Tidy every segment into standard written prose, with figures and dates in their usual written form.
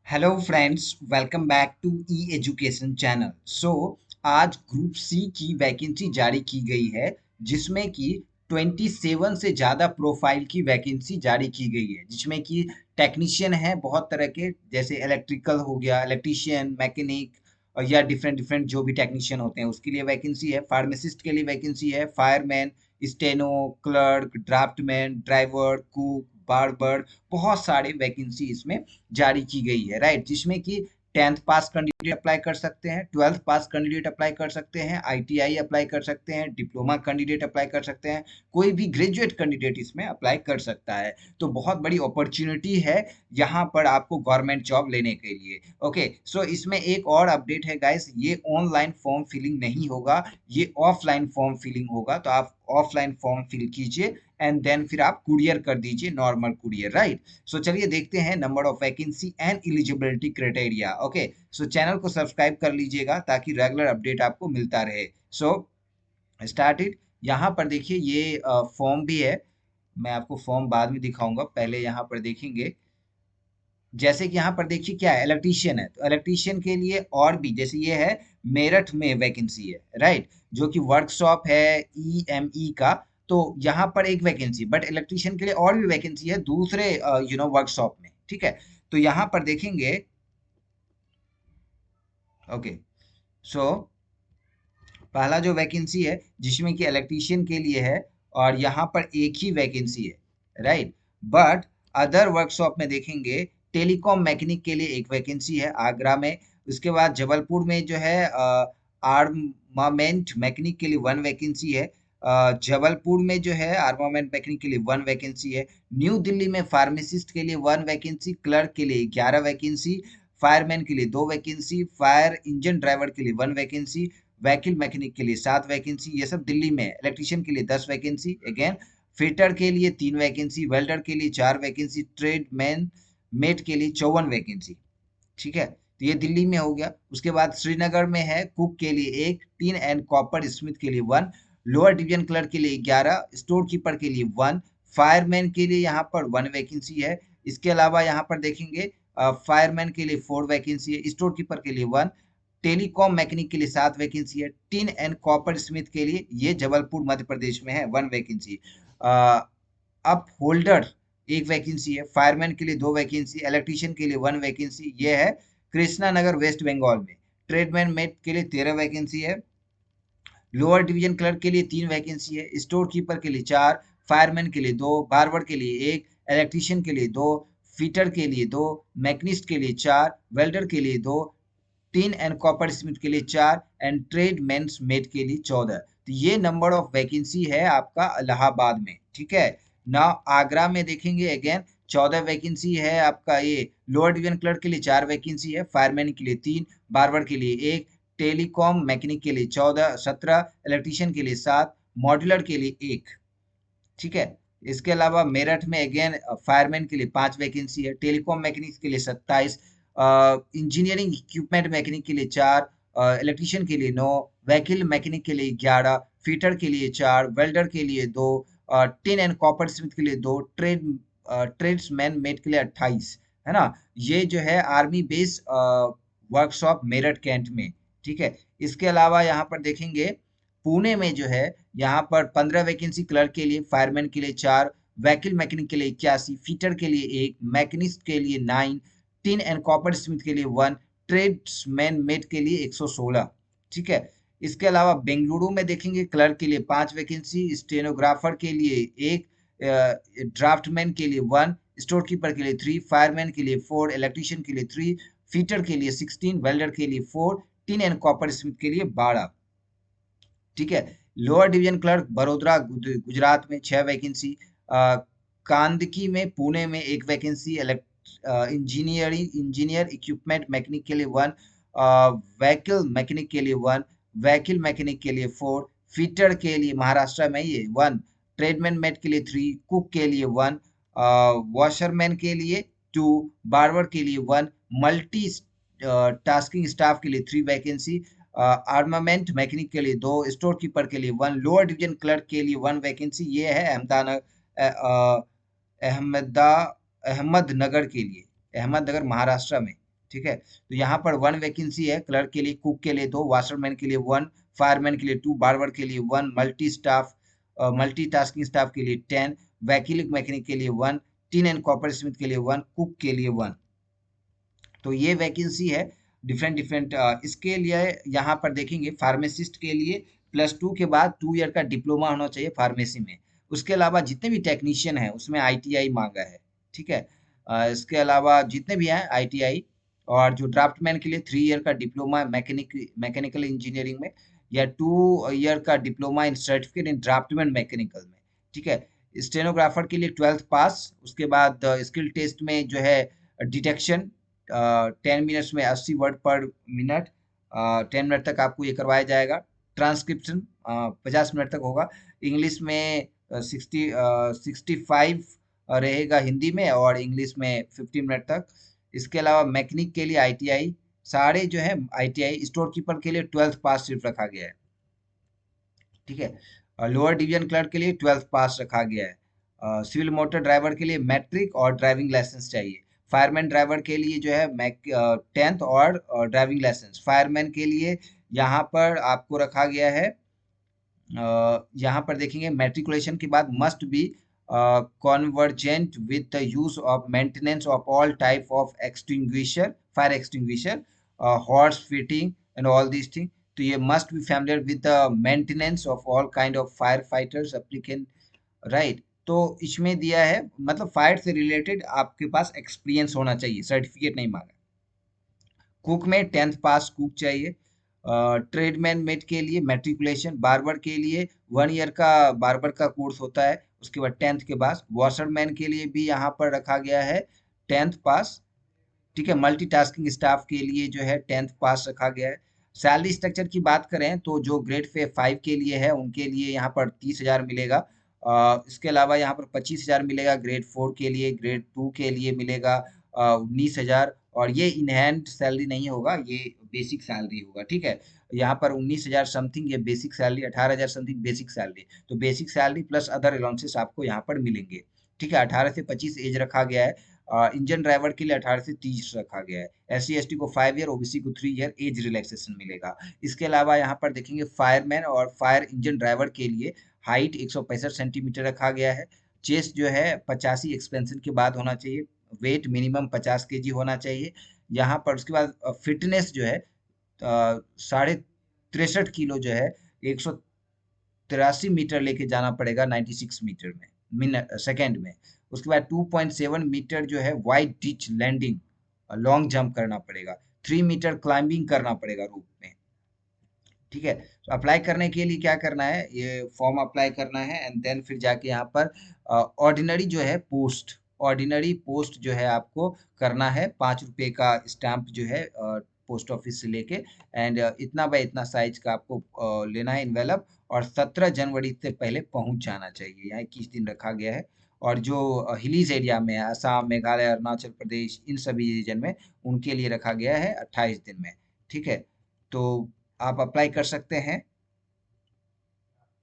Hello friends, welcome back to E education channel. आज group C की vacancy जारी की गई है, जिसमें कि 27 से ज़्यादा प्रोफाइल की वैकेंसी जारी की गई है, जिसमें कि टेक्नीशियन है बहुत तरह के, जैसे इलेक्ट्रिकल हो गया, इलेक्ट्रिशियन, मैकेनिक और या डिफरेंट डिफरेंट जो भी टेक्नीशियन होते हैं उसके लिए वैकेंसी है। फार्मासिस्ट के लिए वैकेंसी है, fireman, steno, clerk, draftsman, driver, cook, barber, बहुत सारे वैकेंसी इसमें जारी की गई है, राइट। जिसमें कि 10th पास कैंडिडेट अप्लाई कर सकते हैं, 12th पास कैंडिडेट अप्लाई कर सकते हैं, आईटीआई अप्लाई कर सकते हैं, डिप्लोमा कैंडिडेट अप्लाई कर सकते हैं, कोई भी ग्रेजुएट कैंडिडेट इसमें अप्लाई कर सकता है। तो बहुत बड़ी अपॉर्चुनिटी है यहाँ पर आपको गवर्नमेंट जॉब लेने के लिए। ओके, सो इसमें एक और अपडेट है गाइस, ये ऑनलाइन फॉर्म फिलिंग नहीं होगा, ये ऑफलाइन फॉर्म फिलिंग होगा। तो आप ऑफलाइन फॉर्म फिल कीजिए एंड देन फिर आप कुरियर कर दीजिए, नॉर्मल कुरियर, राइट। सो चलिए देखते हैं number of vacancy and eligibility criteria. Okay, so channel को सब्सक्राइब कर लीजिएगा ताकि रेगुलर अपडेट आपको मिलता रहे। सो स्टार्टेड, यहाँ पर देखिए ये फॉर्म भी है। मैं आपको फॉर्म बाद में दिखाऊंगा, पहले यहाँ पर देखेंगे। जैसे कि यहाँ पर देखिए क्या है, इलेक्ट्रीशियन है, तो इलेक्ट्रीशियन के लिए और भी, जैसे ये है मेरठ में वैकेंसी है, राइट, जो कि वर्कशॉप है ईएमई का। तो यहाँ पर एक वैकेंसी, बट इलेक्ट्रीशियन के लिए और भी वैकेंसी है दूसरे वर्कशॉप में, ठीक है। तो यहाँ पर देखेंगे। ओके, सो पहला जो वैकेंसी है जिसमें कि इलेक्ट्रीशियन के लिए है, और यहाँ पर एक ही वैकेंसी है, राइट। बट अदर वर्कशॉप में देखेंगे, टेलीकॉम मैकेनिक के लिए एक वैकेंसी है आगरा में। उसके बाद जबलपुर में जो है आर्मामेंट मैकेनिक के लिए वन वैकेंसी है। जबलपुर में जो है आर्मामेंट मैकेनिक के लिए वन वैकेंसी है। न्यू दिल्ली में फार्मासिस्ट के लिए वन वैकेंसी, क्लर्क के लिए 11 वैकेंसी, फायरमैन के लिए दो वैकेंसी, फायर इंजन ड्राइवर के लिए वन वैकेंसी, व्हीकल मैकेनिक के लिए 7 वैकेंसी, ये सब दिल्ली में। इलेक्ट्रिशियन के लिए 10 वैकेंसी अगेन, फिटर के लिए 3 वैकेंसी, वेल्डर के लिए 4 वैकेंसी, ट्रेड मैन मेट के लिए 54 वैकेंसी, ठीक है। तो ये दिल्ली में हो गया। उसके बाद श्रीनगर में है, कुक के लिए एक, टीन एंड कॉपर स्मिथ के लिए वन, लोअर डिवीजन क्लर्क के लिए 11, स्टोर कीपर के लिए वन, फायरमैन के लिए यहाँ पर वन वैकेंसी है। इसके अलावा यहाँ पर देखेंगे फायरमैन के लिए 4 वैकेंसी है, स्टोर कीपर के लिए वन, टेलीकॉम मैकेनिक के लिए 7 वैकेंसी है, टिन एंड कॉपर स्मिथ के लिए, ये जबलपुर मध्य प्रदेश में है, वन वैकेंसी। अप होल्डर एक वैकेंसी है, फायरमैन के लिए दो वैकेंसी, इलेक्ट्रीशियन के लिए वन वैकेंसी, ये है कृष्णा नगर वेस्ट बंगाल में। ट्रेडमैन मेट के लिए 13 वैकेंसी है। लोअर डिवीजन क्लर्क के लिए 3 वैकेंसी है, स्टोर कीपर के लिए 4, फायरमैन के लिए 2, बार्बर के लिए 1, इलेक्ट्रीशियन के लिए 2, फिटर के लिए 2, मैकनिस्ट के लिए 4, वेल्डर के लिए 2, टीन एंड कॉपर स्मिथ के लिए 4 एंड ट्रेड मेंस मेट के लिए 14। तो ये नंबर ऑफ वैकेंसी है आपका इलाहाबाद में, ठीक है ना। आगरा में देखेंगे अगेन 14 वैकेंसी है आपका। ये लोअर डिवीजन क्लर्क के लिए 4 वैकेंसी है, फायरमैन के लिए 3, बार्बर के लिए 1, टेलीकॉम मैकेनिक के लिए 17, इलेक्ट्रीशियन के लिए 7, मॉड्यूलर के लिए 1, ठीक है। इसके अलावा मेरठ में अगेन फायरमैन के लिए 5 वैकेंसी है, टेलीकॉम मैकेनिक के लिए 27, इंजीनियरिंग इक्विपमेंट मैकेनिक के लिए 4, इलेक्ट्रीशियन के लिए 9, व्हीकल मैकेनिक के लिए 11, फिटर के लिए 4, वेल्डर के लिए 2, टिन एंड कॉपर स्मिथ के लिए 2, ट्रेड्समैन मेट के लिए 28, है ना। ये जो है army base workshop Meerut cantt में, ठीक है। इसके अलावा यहाँ पर देखेंगे पुणे में जो है, यहाँ पर 15 वैकेंसी क्लर्क के लिए, फायरमैन के लिए 4, व्हीकल मैकेनिक के लिए 81, फिटर के लिए 1, मैकेनिस्ट के लिए 9, टिन एंड कॉपर स्मिथ के लिए 1, ट्रेड्समैन मेट के लिए 116, ठीक है। इसके अलावा बेंगलुरु में देखेंगे क्लर्क के लिए 5 वैकेंसी, स्टेनोग्राफर के लिए 1, ड्राफ्टमैन के लिए 1, स्टोर कीपर के लिए 3, फायरमैन के लिए 4, इलेक्ट्रीशियन के लिए 3, फिटर के लिए 16, वेल्डर के लिए 4, टिन एंड कॉपर स्मिथ के लिए 12, ठीक है। Lower division clerk Vadodara Gujarat में 6 वैकेंसी, कांदकी में पुणे में 1 वैकेंसी, इंजीनियर इक्विपमेंट मैकेनिक के लिए 1, व्हीकल मैकेनिक के लिए 1, व्हीकल मैकेनिक के लिए 4, फिटर के लिए महाराष्ट्र में ये 1, ट्रेडमैन मेट के लिए 3, कुक के लिए 1, वॉशरमैन के लिए 2, बार्बर के लिए 1, मल्टी टास्किंग स्टाफ के लिए 3 वैकेंसी, आर्मामेंट मैकेनिक के लिए 2, स्टोर कीपर के लिए 1, लोअर डिवीजन क्लर्क के लिए 1 वैकेंसी, ये है अहमदानगर, अहमदनगर के लिए, अहमदनगर महाराष्ट्र में, ठीक है। तो यहाँ पर 1 वैकेंसी है, क्लर्क के लिए, कुक के लिए 2, वॉशरमैन के लिए 1, फायरमैन के लिए 2, बार्बर के लिए 1, मल्टीटास्किंग स्टाफ के लिए 10, वैक्यूलिक मैकेनिक के लिए 1, टिन एंड कॉपर स्मिथ के लिए 1, कुक के लिए 1। तो ये वैकेंसी है डिफरेंट डिफरेंट। इसके लिए यहाँ पर देखेंगे फार्मासिस्ट के लिए +2 के बाद 2 ईयर का डिप्लोमा होना चाहिए फार्मेसी में। उसके अलावा जितने भी टेक्नीशियन हैं उसमें आईटीआई मांगा है, ठीक है। इसके अलावा जितने भी हैं आईटीआई, और जो ड्राफ्टमैन के लिए 3 ईयर का डिप्लोमा मैकेनिकल इंजीनियरिंग में, या 2 ईयर का diploma in certificate in draftsman mechanical में, ठीक है। स्टेनोग्राफर के लिए 12th पास। उसके बाद स्किल टेस्ट में जो है डिटेक्शन 10 मिनट्स में 80 वर्ड पर मिनट, 10 मिनट तक आपको ये करवाया जाएगा। ट्रांसक्रिप्शन 50 मिनट तक होगा। इंग्लिश में 65 रहेगा हिंदी में, और इंग्लिश में 50 मिनट तक। इसके अलावा मैकेनिक के लिए आईटीआई, सारे जो है आईटीआई। स्टोर कीपर के लिए 12th पास सिर्फ रखा गया है, ठीक है। लोअर डिवीजन क्लर्क के लिए 12th पास रखा गया है। सिविल मोटर ड्राइवर के लिए मैट्रिक और ड्राइविंग लाइसेंस चाहिए। फायरमैन ड्राइवर के लिए जो है 10th और ड्राइविंग लाइसेंस। फायरमैन के लिए यहाँ पर आपको रखा गया है, यहाँ पर देखेंगे मैट्रिकुलेशन के बाद must be convergent with the use of maintenance of all type of extinguisher, fire extinguisher, horse fitting and all these thing. तो ये must be familiar with the maintenance of all kind of fire fighters applicant, right. तो इसमें दिया है मतलब fire से related आपके पास experience होना चाहिए, सर्टिफिकेट नहीं मांगा। कुक में 10th पास कुक चाहिए। ट्रेडमैन मेट के लिए मैट्रिकुलेशन। बार्बर के लिए 1 ईयर का बार्बर का कोर्स होता है, उसके बाद 10th के बाद। वॉशरमैन के लिए भी यहाँ पर रखा गया है 10th पास, ठीक है। मल्टीटास्किंग स्टाफ के लिए जो है 10th पास रखा गया है। सैलरी स्ट्रक्चर की बात करें तो जो ग्रेड पे 5 के लिए है उनके लिए यहाँ पर 30,000 मिलेगा। इसके अलावा यहाँ पर 25,000 मिलेगा ग्रेड 4 के लिए। ग्रेड 2 के लिए मिलेगा 19,000, और ये इन हैंड सैलरी नहीं होगा, ये बेसिक सैलरी होगा, ठीक है। यहाँ पर 19,000 समथिंग ये basic salary, 18,000 something basic salary. तो basic salary plus other allowances आपको यहाँ पर मिलेंगे, ठीक है। 18 से 25 एज रखा गया है। इंजन ड्राइवर के लिए 18 से 30 रखा गया है। SC/ST को 5 ईयर, ओबीसी को 3 ईयर एज रिलैक्सेशन मिलेगा। इसके अलावा यहाँ पर देखेंगे फायरमैन और फायर इंजन ड्राइवर के लिए हाइट 165 सेंटीमीटर रखा गया है। चेस्ट जो है 85 एक्सपेंशन के बाद होना चाहिए। वेट मिनिमम 50 केजी होना चाहिए यहाँ पर। उसके बाद फिटनेस जो है 63.5 किलो जो है 183 मीटर लेके जाना पड़ेगा 96 मीटर में, मिनट सेकेंड में। उसके बाद 2.7 मीटर जो है wide ditch landing, long jump करना पड़ेगा। 3 मीटर क्लाइंबिंग करना पड़ेगा रूप में, ठीक है। तो अप्लाई करने के लिए क्या करना है, ये फॉर्म अप्लाई करना है, एंड देन फिर जाके यहाँ पर ऑर्डिनरी जो है पोस्ट, ऑर्डिनरी पोस्ट जो है आपको करना है। 5 रुपए का स्टैंप जो है पोस्ट ऑफिस से लेके, एंड इतना बाय इतना साइज का आपको लेना है इन्वेलप, और 17 जनवरी से पहले पहुंच जाना चाहिए। यहाँ 21 दिन रखा गया है। और जो हिलीज एरिया में है, असम, मेघालय, अरुणाचल प्रदेश, इन सभी रीजन में, उनके लिए रखा गया है 28 दिन में, ठीक है। तो आप अप्लाई कर सकते हैं।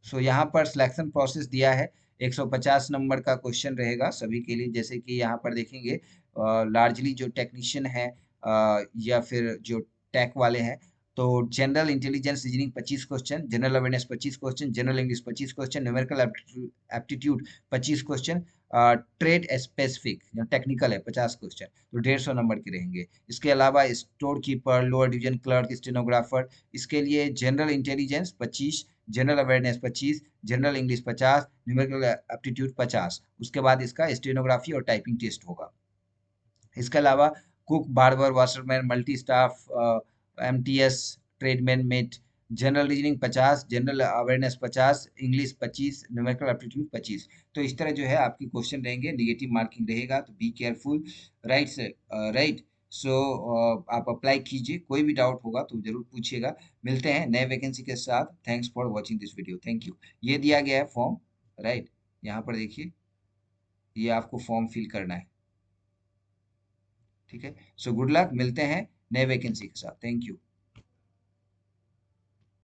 सो यहाँ पर सिलेक्शन प्रोसेस दिया है। 150 नंबर का क्वेश्चन रहेगा सभी के लिए। जैसे कि यहाँ पर देखेंगे लार्जली जो टेक्नीशियन है या फिर जो टेक वाले हैं, तो general intelligence reasoning 25 question, general awareness 25 question, general English 25 question, numerical aptitude 25 question, trade specific जो टेक्निकल है 50 क्वेश्चन, तो 150 नंबर के रहेंगे। इसके अलावा store keeper, lower division clerk, stenographer, इसके लिए general intelligence 25, general awareness 25, general English 50, numerical aptitude 50। उसके बाद इसका स्टेनोग्राफी और टाइपिंग टेस्ट होगा। इसके अलावा cook, barber, washerman, multi staff, MTS, tradesman, mate, general reasoning 50, general awareness 50, English 25, numerical aptitude 25। तो इस तरह जो है आपकी क्वेश्चन रहेंगे, निगेटिव मार्किंग रहेगा, तो be careful, right sir, right. So आप अप्लाई कीजिए, कोई भी डाउट होगा तो जरूर पूछिएगा। मिलते हैं नए वैकेंसी के साथ। Thanks for watching this video, thank you. ये दिया गया है फॉर्म, राइट, यहाँ पर देखिए, ये आपको फॉर्म फिल करना है, ठीक है। सो गुड लक, मिलते हैं नए वैकेंसी के साथ। Thank you.